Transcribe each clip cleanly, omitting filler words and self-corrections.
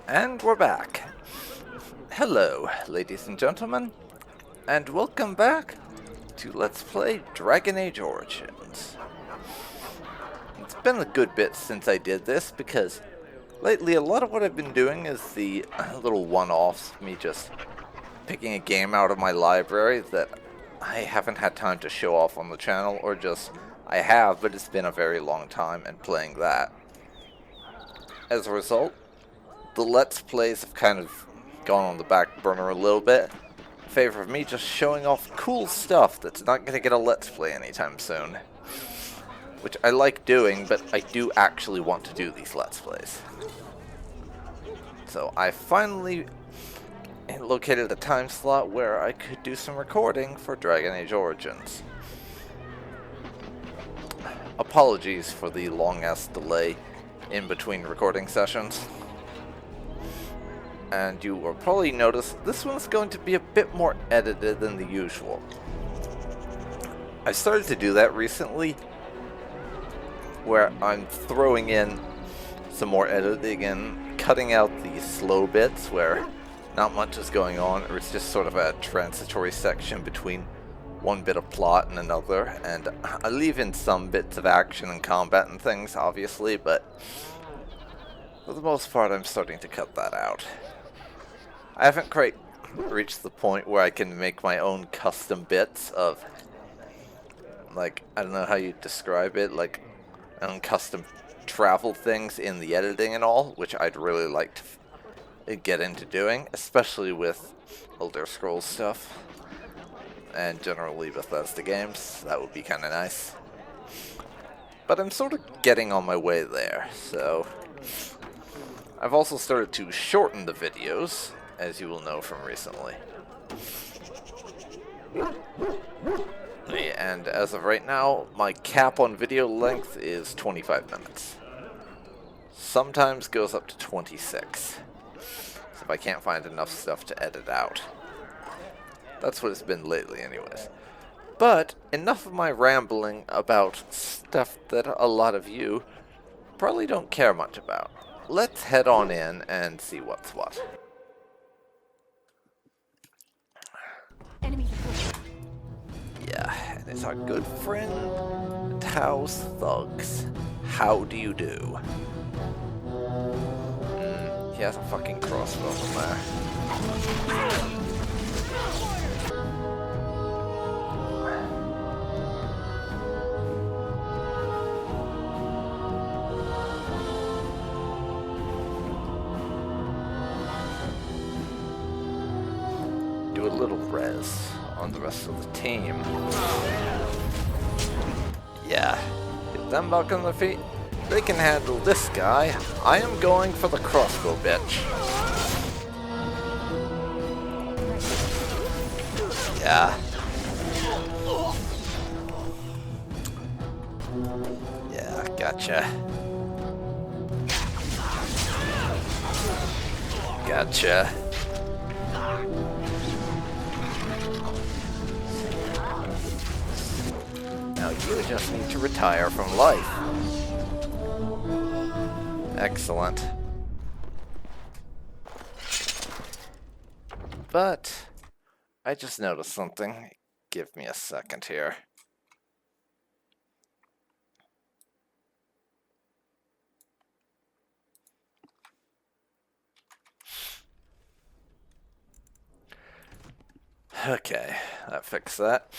And we're back. Hello, ladies and gentlemen, and welcome back to Let's Play Dragon Age Origins. It's been a good bit since I did this, because lately a lot of what I've been doing is the little one-offs, me just picking a game out of my library that I haven't had time to show off on the channel, or just, I have, but it's been a very long time, and playing that. As a result, the Let's Plays have kind of gone on the back burner a little bit, in favor of me just showing off cool stuff that's not going to get a Let's Play anytime soon. Which I like doing, but I do actually want to do these Let's Plays. So I finally located a time slot where I could do some recording for Dragon Age Origins. Apologies for the long-ass delay in between recording sessions. And you will probably notice this one's going to be a bit more edited than the usual. I started to do that recently, where I'm throwing in some more editing and cutting out the slow bits where not much is going on, or it's just sort of a transitory section between one bit of plot and another, and I leave in some bits of action and combat and things, obviously, but for the most part I'm starting to cut that out. I haven't quite reached the point where I can make my own custom bits of, like, I don't know how you describe it, like, my own custom travel things in the editing and all, which I'd really like to get into doing, especially with Elder Scrolls stuff, and generally Bethesda games. That would be kind of nice. But I'm sort of getting on my way there, so I've also started to shorten the videos, as you will know from recently. And as of right now, my cap on video length is 25 minutes. Sometimes goes up to 26. So if I can't find enough stuff to edit out. That's what it's been lately anyways. But enough of my rambling about stuff that a lot of you probably don't care much about. Let's head on in and see what's what. Yeah, and it's our good friend, Tao's Thugs. How do you do? He has a fucking crossbow in there. Do a little res on the rest of the team. Yeah, hit them back on their feet. They can handle this guy. I am going for the crossbow, bitch. Yeah. Yeah, gotcha. Gotcha. Now you just need to retire from life. Excellent. But I just noticed something. Give me a second here. Okay, that fixed that.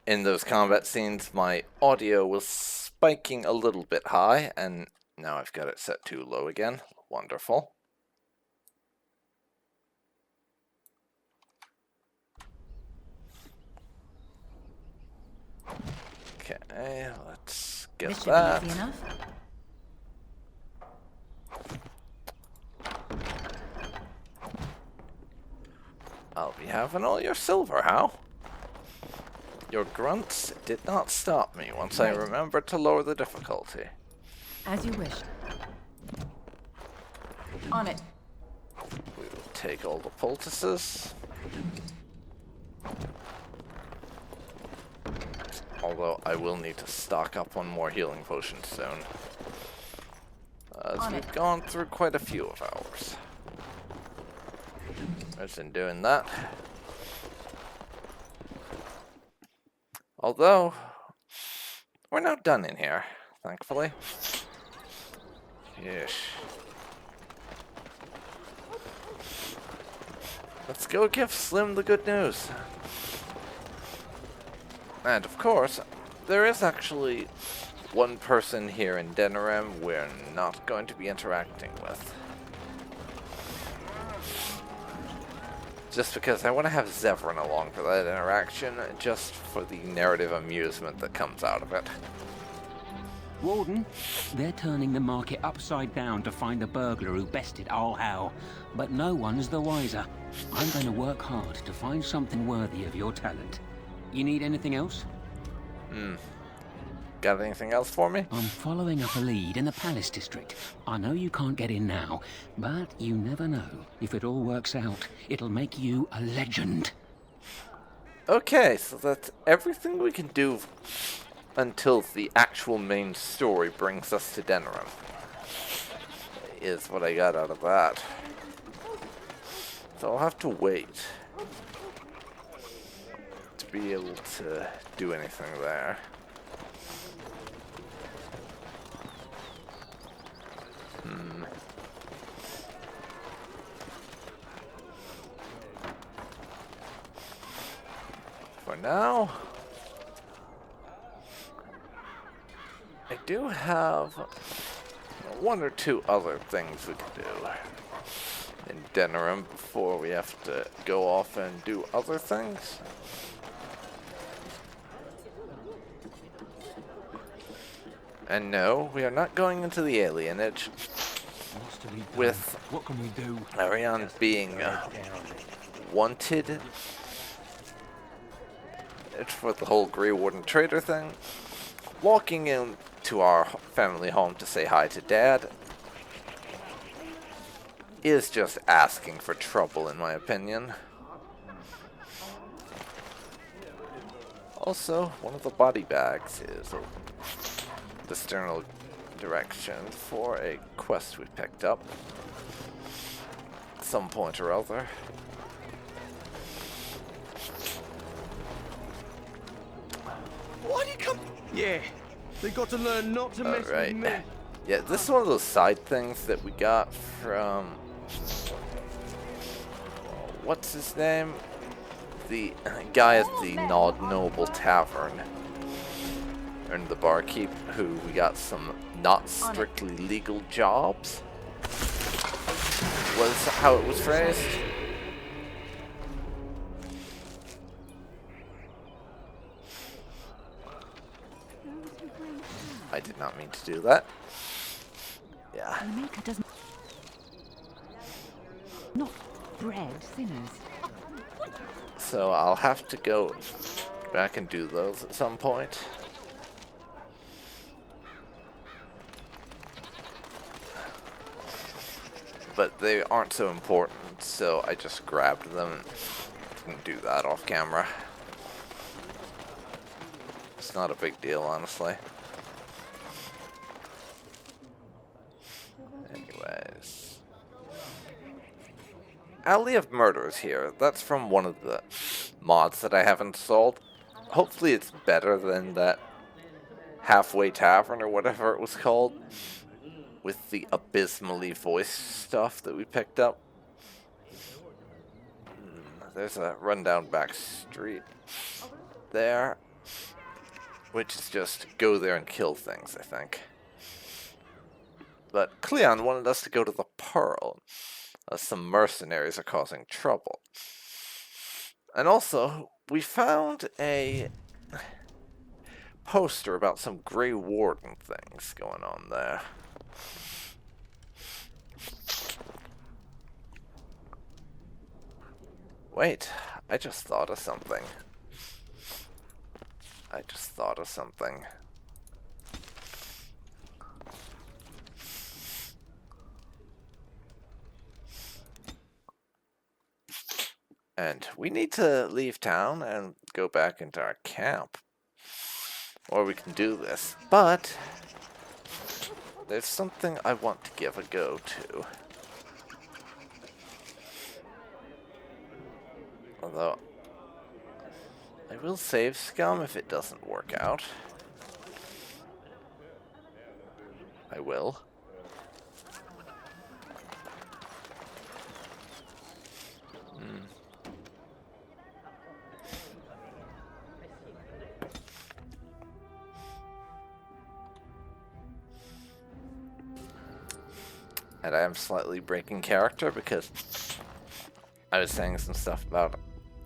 In those combat scenes, my audio was spiking a little bit high, and now I've got it set to low again. Wonderful. Okay, let's get This that. should be easy enough. I'll be having all your silver, how? Your grunts did not stop me once I remembered to lower the difficulty. As you wish. On it. We will take all the poultices. Although I will need to stock up on more healing potions soon. As On we've it. gone through quite a few of ours. As in doing that. Although, we're not done in here, thankfully. Yeesh. Let's go give Slim the good news. And of course, there is actually one person here in Denerim we're not going to be interacting with. Just because I want to have Zevran along for that interaction, just for the narrative amusement that comes out of it. Warden, they're turning the market upside down to find the burglar who bested all hell. But no one's the wiser. I'm going to work hard to find something worthy of your talent. You need anything else? Got anything else for me? I'm following up a lead in the Palace District. I know you can't get in now, but you never know. If it all works out, it'll make you a legend. Okay, so that's everything we can do until the actual main story brings us to Denerim. Is what I got out of that. So I'll have to wait to be able to do anything there. For now, I do have one or two other things we can do in Denerim before we have to go off and do other things. And no, we are not going into the alienage with What can we do? Arianne being wanted for the whole Grey Warden traitor thing. Walking into our family home to say hi to Dad is just asking for trouble, in my opinion. Also, one of the body bags is the external direction for a quest we picked up at some point or other. Why do you come? Yeah, they got to learn not to mess with me. Yeah, this is one of those side things that we got from... what's his name? The guy at the Nod Noble Tavern. And the barkeep, who we got some not strictly legal jobs. Was how it was phrased. I did not mean to do that. Yeah. Maker does not bread sinners. So I'll have to go back and do those at some point. But they aren't so important, so I just grabbed them and didn't do that off camera. It's not a big deal, honestly. Anyways. Alley of Murders here. That's from one of the mods that I have installed. Hopefully it's better than that Halfway Tavern or whatever it was called, with the abysmally voiced stuff that we picked up. There's a rundown back street there, which is just go there and kill things, I think. But Cleon wanted us to go to the Pearl, as some mercenaries are causing trouble. And also, we found a poster about some Grey Warden things going on there. Wait, I just thought of something. And we need to leave town and go back into our camp. Or we can do this. But There's something I want to give a go to. Although, I will save scum if it doesn't work out. I will. And I am slightly breaking character because I was saying some stuff about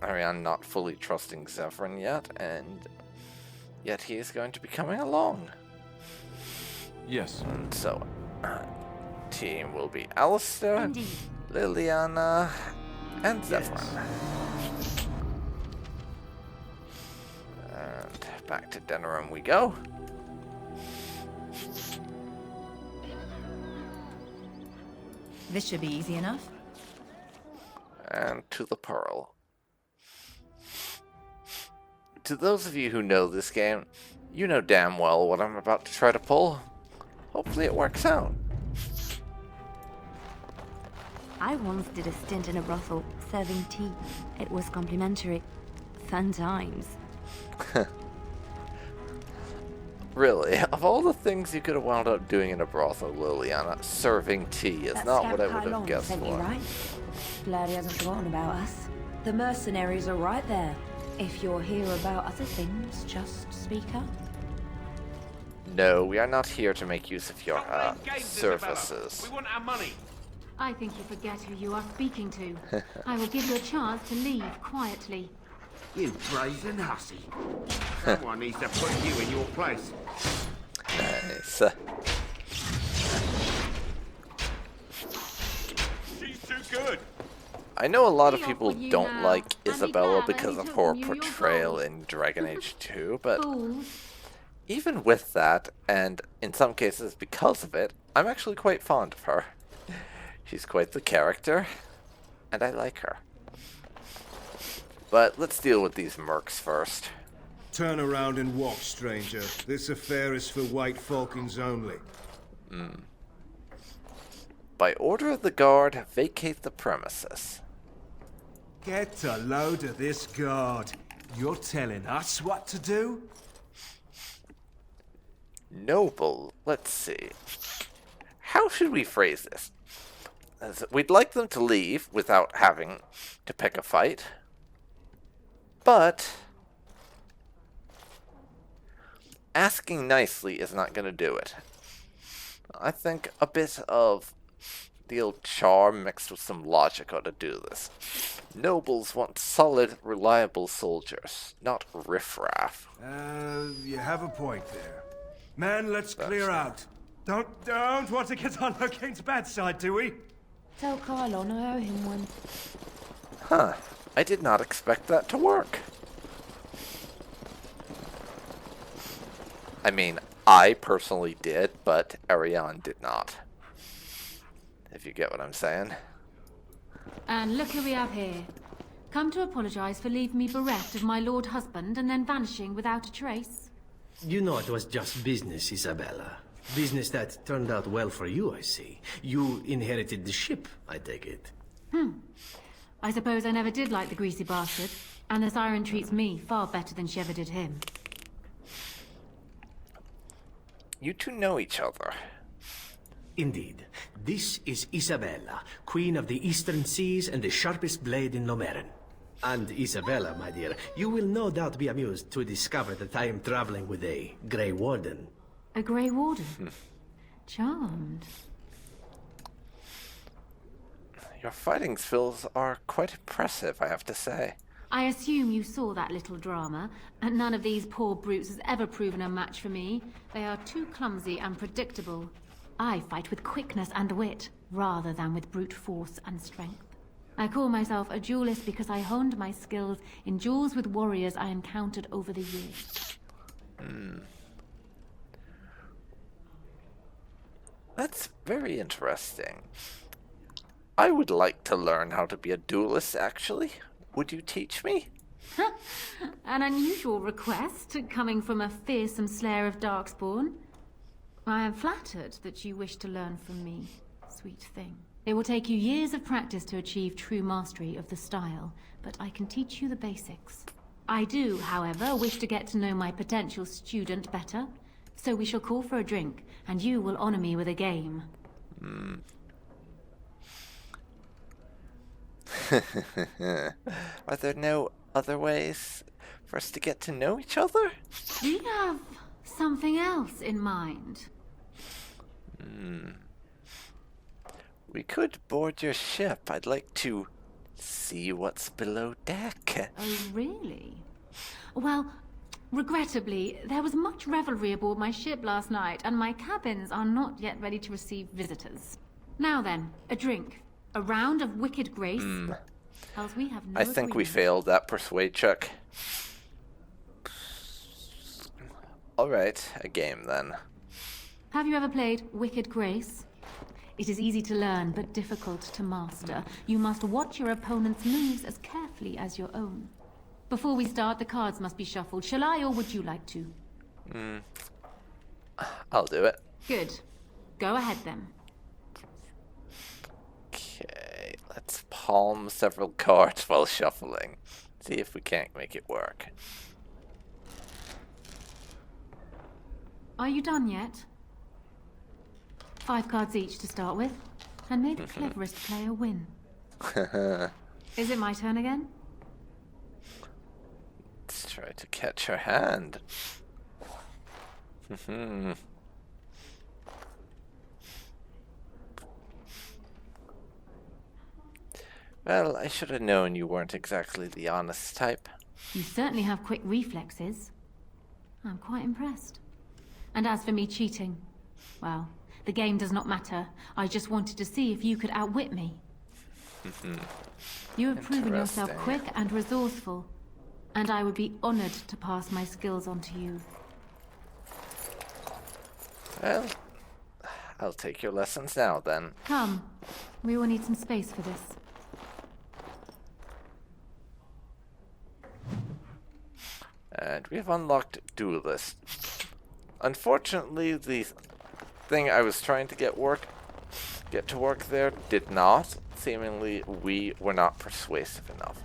Arianne not fully trusting Zevran yet, and yet he is going to be coming along. Yes. And so, team will be Alistair, Indeed. Liliana, and Zevran. And back to Denerim we go. This should be easy enough. And to the Pearl. To those of you who know this game, you know damn well what I'm about to try to pull. Hopefully it works out. I once did a stint in a brothel, serving tea. It was complimentary. Fun times. Really, of all the things you could have wound up doing in a brothel, Liliana, serving tea is not what I would have guessed sent you, for. right? Glad he hasn't forgotten about us. The mercenaries are right there. If you're here about other things, just speak up. No, we are not here to make use of your services. We want our money. I think you forget who you are speaking to. I will give you a chance to leave quietly. You brazen hussy. Someone needs to put you in your place. Nice. She's too good. I know a lot of Be off people with you don't now. like And be Isabella bad, because and of he her took you your portrayal gold. in Dragon Age 2, but Fools. even with that, and in some cases because of it, I'm actually quite fond of her. She's quite the character, and I like her. But let's deal with these mercs first. Turn around and walk, stranger. This affair is for white falcons only. By order of the guard, vacate the premises. Get a load of this guard. You're telling us what to do? Noble, let's see. How should we phrase this? We'd like them to leave without having to pick a fight. But asking nicely is not going to do it. I think a bit of the old charm mixed with some logic ought to do this. Nobles want solid, reliable soldiers, not riffraff. You have a point there. Man, let's clear out. Don't want to get on Locane's bad side, do we? Tell Kylon I owe him one. Huh. I did not expect that to work. I mean, I personally did, but Arianne did not. If you get what I'm saying. And look who we have here. Come to apologize for leaving me bereft of my lord husband and then vanishing without a trace. You know it was just business, Isabella. Business that turned out well for you, I see. You inherited the ship, I take it. I suppose I never did like the greasy bastard, and the siren treats me far better than she ever did him. You two know each other. Indeed. This is Isabella, Queen of the Eastern Seas and the sharpest blade in Lomerin. And Isabella, my dear, you will no doubt be amused to discover that I am traveling with a Grey Warden. A Grey Warden? Charmed. Your fighting skills are quite impressive, I have to say. I assume you saw that little drama, and none of these poor brutes has ever proven a match for me. They are too clumsy and predictable. I fight with quickness and wit, rather than with brute force and strength. I call myself a duelist because I honed my skills in duels with warriors I encountered over the years. That's very interesting. I would like to learn how to be a duelist, actually. Would you teach me? An unusual request, coming from a fearsome slayer of Darkspawn. I am flattered that you wish to learn from me, sweet thing. It will take you years of practice to achieve true mastery of the style, but I can teach you the basics. I do, however, wish to get to know my potential student better, so we shall call for a drink, and you will honor me with a game. Are there no other ways for us to get to know each other? Do you have something else in mind? We could board your ship. I'd like to see what's below deck. Oh, really? Well, regrettably, there was much revelry aboard my ship last night, and my cabins are not yet ready to receive visitors. Now then, a drink. A round of wicked grace. Else we have no I think we agreement. failed that persuade check. Alright, a game then. Have you ever played Wicked Grace? It is easy to learn, but difficult to master. You must watch your opponent's moves as carefully as your own. Before we start, the cards must be shuffled. Shall I, or would you like to? I'll do it. Good. Go ahead then. Okay, let's palm several cards while shuffling. See if we can't make it work. Are you done yet? 5 cards each to start with, and may the cleverest player win. Is it my turn again? Let's try to catch her hand. Well, I should have known you weren't exactly the honest type. You certainly have quick reflexes. I'm quite impressed. And as for me cheating, well, the game does not matter. I just wanted to see if you could outwit me. You have proven yourself Interesting. quick and resourceful, and I would be honored to pass my skills on to you. Well, I'll take your lessons now then. Come, we will need some space for this. And we have unlocked Duelist. Unfortunately, the thing I was trying to get to work there did not. Seemingly, we were not persuasive enough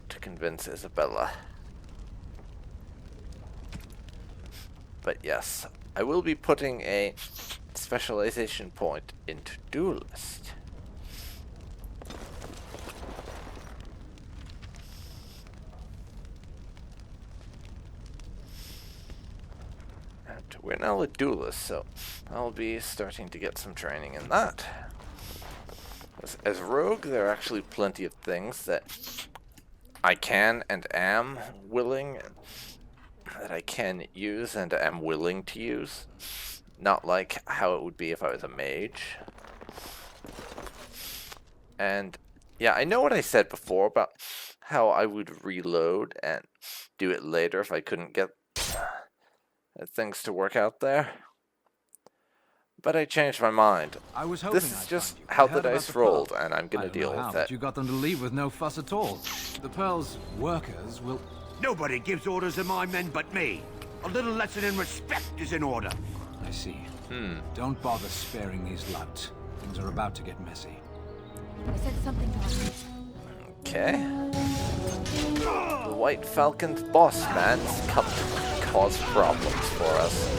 to convince Isabella. But yes, I will be putting a specialization point into Duelist. And we're now a duelist, so I'll be starting to get some training in that. As rogue, there are actually plenty of things that I can and am willing, that I can use and am willing to use. Not like how it would be if I was a mage. And yeah, I know what I said before about how I would reload and do it later if I couldn't get things to work out there. But I changed my mind. I was hoping This is I'd just find you. how I the heard about dice the rolled, pearls. and I'm I gonna don't deal know how, with but it. you got them to leave with no fuss at all. The Pearl's workers will... Nobody gives orders to my men but me. A little lesson in respect is in order. I see. Don't bother sparing these louts. Things are about to get messy. I said something to us. Okay. The White Falcon's boss man's come to cause problems for us.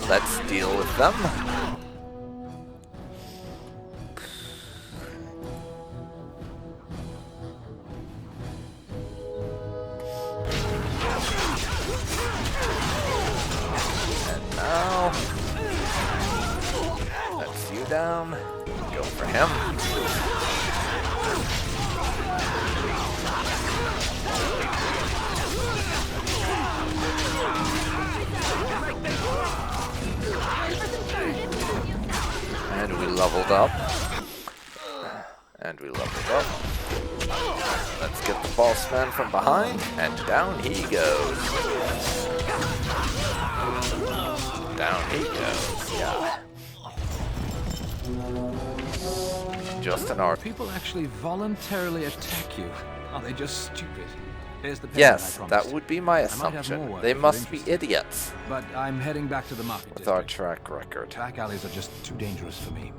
Let's deal with them. And now, that's you down. Go for him. And we leveled up. And we leveled up. Let's get the boss man from behind, and down he goes. Down he goes, yeah. Just an art. People actually voluntarily attack you. Are they just stupid? Here's the payment Yes, I that promised. would be my I might have more assumption. work They if you're must be interested. idiots But I'm heading back to the market with our district. track record. Back alleys are just too dangerous for me.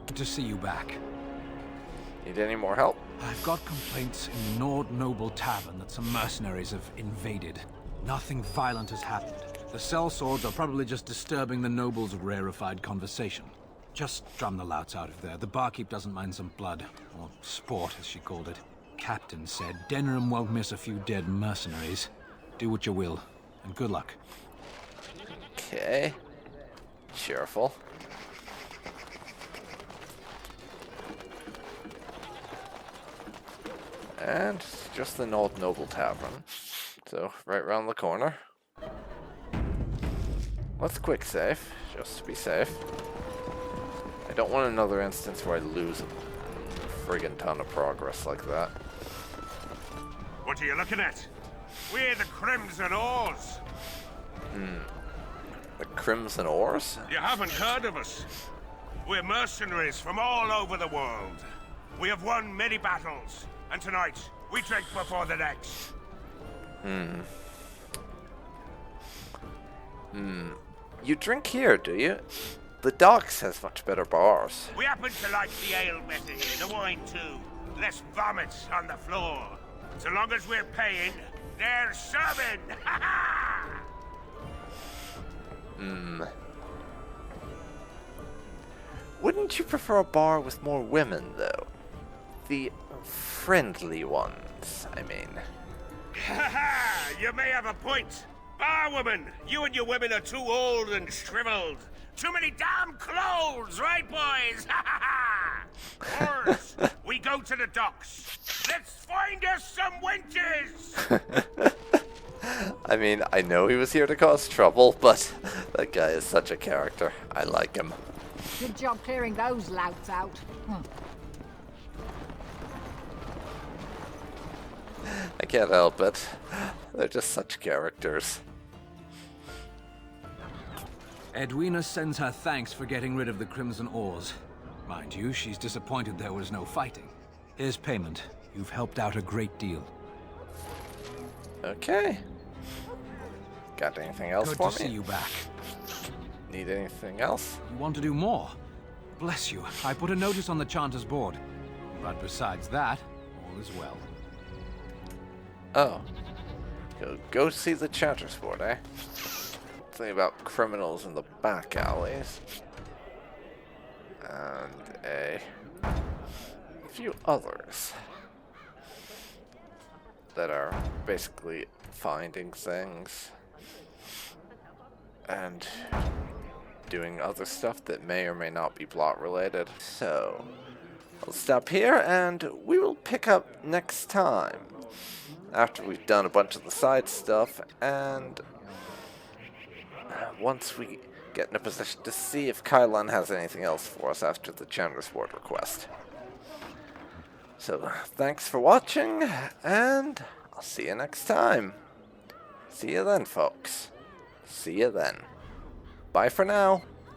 Good to see you back. Need any more help? I've got complaints in the Nord Noble Tavern that some mercenaries have invaded. Nothing violent has happened. The sellswords are probably just disturbing the nobles' rarefied conversation. Just drum the louts out of there. The barkeep doesn't mind some blood. Or sport, as she called it. Captain said Denham won't miss a few dead mercenaries. Do what you will, and good luck. Okay. Cheerful. And just the Old Noble Tavern. So, right around the corner. Let's quick save, just to be safe. I don't want another instance where I lose a friggin' ton of progress like that. What are you looking at? We're the Crimson Oars. The Crimson Oars? You haven't heard of us. We're mercenaries from all over the world. We have won many battles, and tonight we drink before the next. You drink here, do you? The docks has much better bars. We happen to like the ale better here, the wine too. Less vomit on the floor. So long as we're paying, they're serving. Wouldn't you prefer a bar with more women, though? The friendly ones, I mean. You may have a point. Barwoman, you and your women are too old and shriveled. Too many damn clothes, right, boys? Oars, we go to the docks. Let's find us some wenches. I mean, I know he was here to cause trouble, but that guy is such a character. I like him. Good job clearing those louts out. I can't help it. They're just such characters. Edwina sends her thanks for getting rid of the Crimson Oars. Mind you, she's disappointed there was no fighting. Here's payment. You've helped out a great deal. Okay. Got anything else Good for to me? see you back. Need anything else? You want to do more? Bless you. I put a notice on the Chanter's board. But besides that, all is well. Oh. Go see the Chanter's board, eh? Something about criminals in the back alleys. And a few others that are basically finding things and doing other stuff that may or may not be plot related. So, I'll stop here and we will pick up next time after we've done a bunch of the side stuff and once we get in a position to see if Kylon has anything else for us after the Chanter's board request. So, thanks for watching, and I'll see you next time. See you then, folks. See you then. Bye for now.